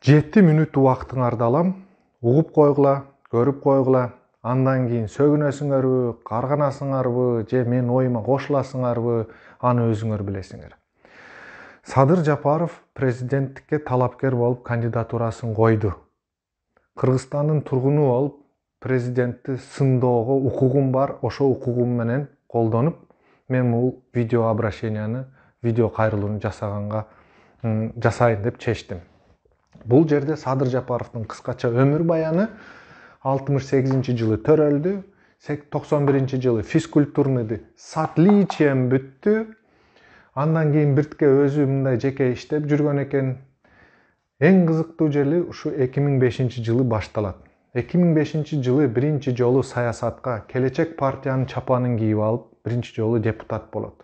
7 мүнөт убактыңарды алам. Угуп койгула, көрүп койгула. Андан кийин сөгүнөсүңөрбү, карганасыңарбы, же мен оюма кошуласыңарбы, аны өзүңөр билесиңер. Садыр Жапаров президенттикке талапкер болуп кандидатурасын койду. Кыргызстандын тургуну болуп президентти сындоого укугум бар, ошо укугум менен колдонуп, мен бул видео обращенияны, видео кайрылууну жасайын деп чечтим. Бул жерде Садыр Жапаровдун кыскача өмүр баяны 68-жылы төрөлдү, 91-жылы физкультурныйды с отличием бүттү. Андан кийин биртке өзү мындай жеке иштеп жүргөн экен. Эң кызыктуу жери ушу 2005-жылы башталат. 2005-жылы биринчи жолу саясатка Келечек партиянын чапанын кийип алып, биринчи жолу депутат болот.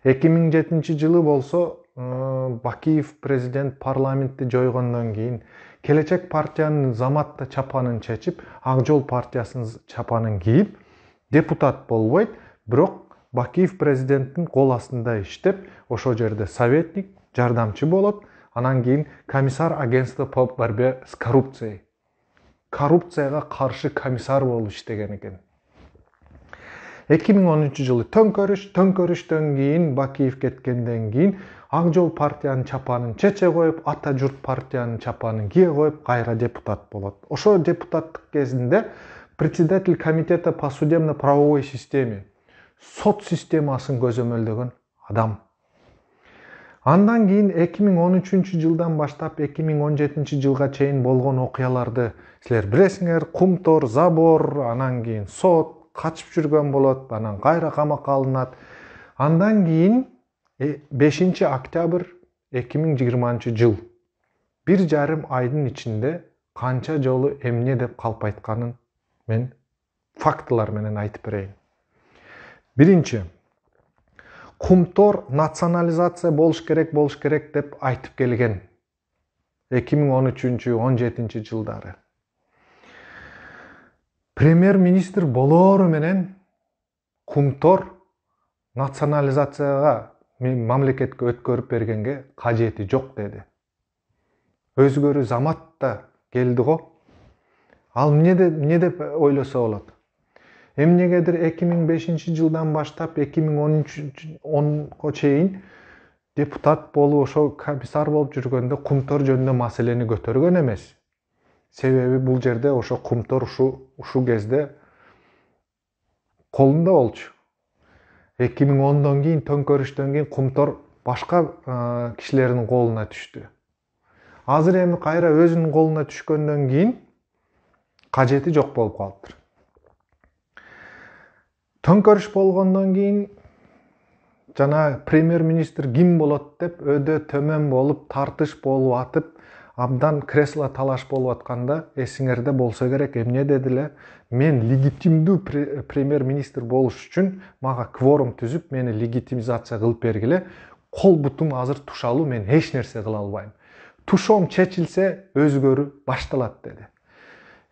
2007-жылы болсо Бакиев президент парламентти жойгондон кийин Келечек партиянын заматта чапанын чечип, Ак Жол партиясынын чапанын кийип, депутат болбойт, бирок Бакиев президенттин кол астында иштеп, ошол жерде советник, жардамчы болот. Анан кийин комиссар агентства по борьбе с коррупцией. Коррупцияга каршы комиссар болуп иштеген экен. 2013-жылы төңкөрүштөн кийин Бакиев кеткенден кийин Ак Жол партиянын чапанын чече коюп, Ата журт партиянын чапанын кие коюп, кайра депутат болот. Ошо депутаттык кезинде председатель комитета по судебно-правовой системе, сот системасын көзөмөлдөгөн адам. Андан кийин 2013-жылдан баштап 2017-жылга чейин болгон окуяларды силер билесиңер. Кумтор, забор, анан кийин сот, качып жүргөн болот, анан кайра камакка алынат. Андан кийин 5 октябрь 2020-жыл 1,5 айдын ичинде канча жолу эмне деп калп айтканын мен фактылар менен айтып берейин. Биринчи, Кумтор национализация болуш керек деп айтып келген 2013-17 жылдары. Премьер-министр болоору менен Кумтор национализацияга мамлекетке өткөрүп бергенге кажети жок деди. Өзгөрүү заматта келди го. Ал эмне деп ойлосо болот? Эмнегедир 2005-жылдан баштап 2010-га чейин депутат болуп, ошо комиссар болуп жүргөндө Кумтор жөнүндө маселени көтөргөн эмес. Себеби бул жерде ошо Кумтор ушу кезде колунда болчу. 2010-дон кийин төңкөрүштөн кийин Кумтор башка кишилердин колуна түштү. Азыр эми кайра өзүнүн колуна түшкөндөн кийин кажети жок болуп калыптыр. Төңкөрүш болгондон кийин жана премьер-министр ким болот деп өдө төмөн болуп, тартыш болуп атып, абдан кресло талаш болуп атканда эсиңерде болсо керек, эмне дедиле? Мен легитимдүү премьер-министр болуш үчүн мага кворум түзүп, мени легитимизация кылып бергиле. Кол бутум азыр тушалуу, мен эч нерсе кыла албайм. Тушоом чечилсе, өзгөрүү башталат деди.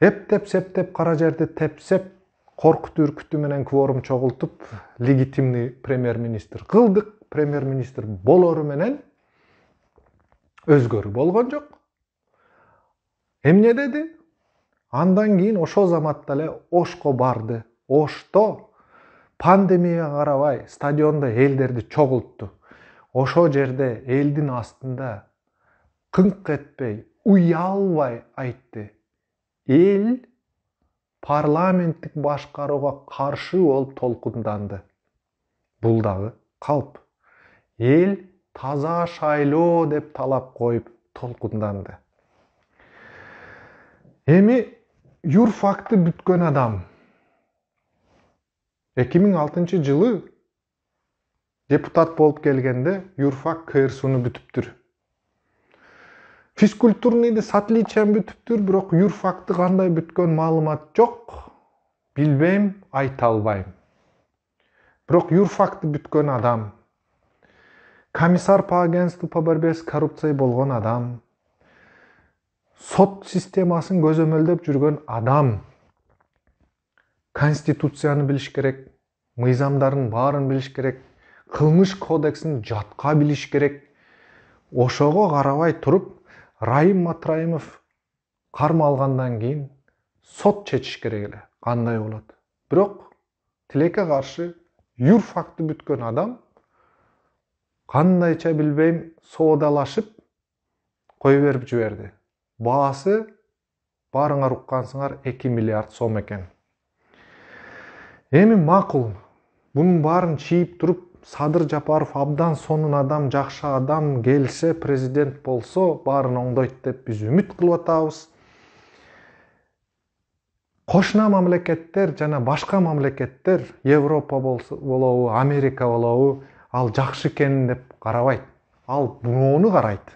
Эптеп-септеп, кара жерди тепсеп, коркутуу үркүтүү менен кворум чогултуп, легитимный премьер-министр кылдык. Премьер-министр болору менен өзгөрүү болгон жок. Эмне деди? Андан кийин ошол заматта эле Ошко барды. Ошто пандемияга карабай стадиондо элдерди чогултту. Ошол жерде элдин астында кыңк этпей, уялбай айтты. Эл парламенттик башкарууга каршы болуп толкунданды. Бул дагы калп. Эл таза шайлоо деп талап коюп толкунданды. Эми юрфакты бүткөн адам 2006-жылы депутат болуп келгенде юрфак КРСУну бүтүптүр. Физкультурныйды с отличием бүтүптүр, бирок юрфакты кандай бүткөн маалымат жок. Билбейм, айта албайм. Бирок юрфакты бүткөн адам, комиссар по агентству по борьбе с коррупцией болгон адам, сот системасын көзөмөлдөп жүргөн адам, конституцияны билиш керек, мыйзамдардын баарын билиш керек, кылмыш кодексин жатка билиш керек. Ошого карабай туруп, Райым Матраимов кармалгандан кийин сот чечиш керек эле, кандай болот. Бирок тилекке каршы юрфакты бүткөн адам кандайча билбейм соодалашып кое берип жиберди. Баасы барыңар уккансыңар 2 миллиард сом экен. Эми макул. Бунун баарын чийип туруп Садыр Жапаров абдан сонун адам, жакшы адам келсе, президент болсо, баарын оңдойт деп биз үмүт кылып атабыз. Кошуна мамлекеттер жана башка мамлекеттер, Европа болобу, Америка болобу, ал жакшы экенин деп карабайт. Ал муну карайт.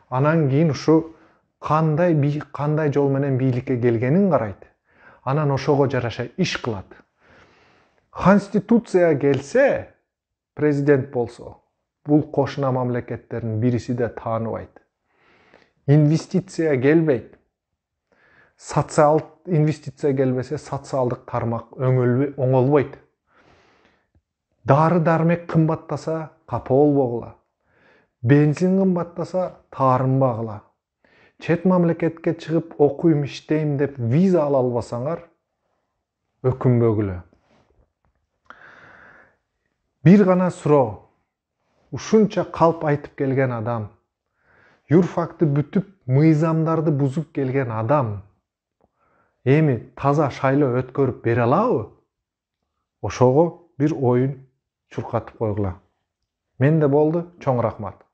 Анан кийин ушу кандай жол менен бийликке келгенин карайт. Анан ошого жараша иш кылат. Конституция келсе, президент болсо, бул кошуна мамлекеттердин бириси да тааныбайт. Инвестиция келбейт. Инвестиция келбесе, социалдык тармак оңолбойт. Дары-дармек кымбаттаса, капа болбогула. Бензин кымбаттаса, таарынбагыла. Чет мамлекетке чыгып окуйм, иштейм деп виза ала албасаңар, өкүнбөгүлө. Бир гана суроо. Ушунча калп айтып келген адам, юрфакты бүтүп, мыйзамдарды бузуп келген адам, эми таза шайлоо өткөрүп бере алабы? Ошого бир оюн чуркатып койгула. Менде болду, чоң рахмат.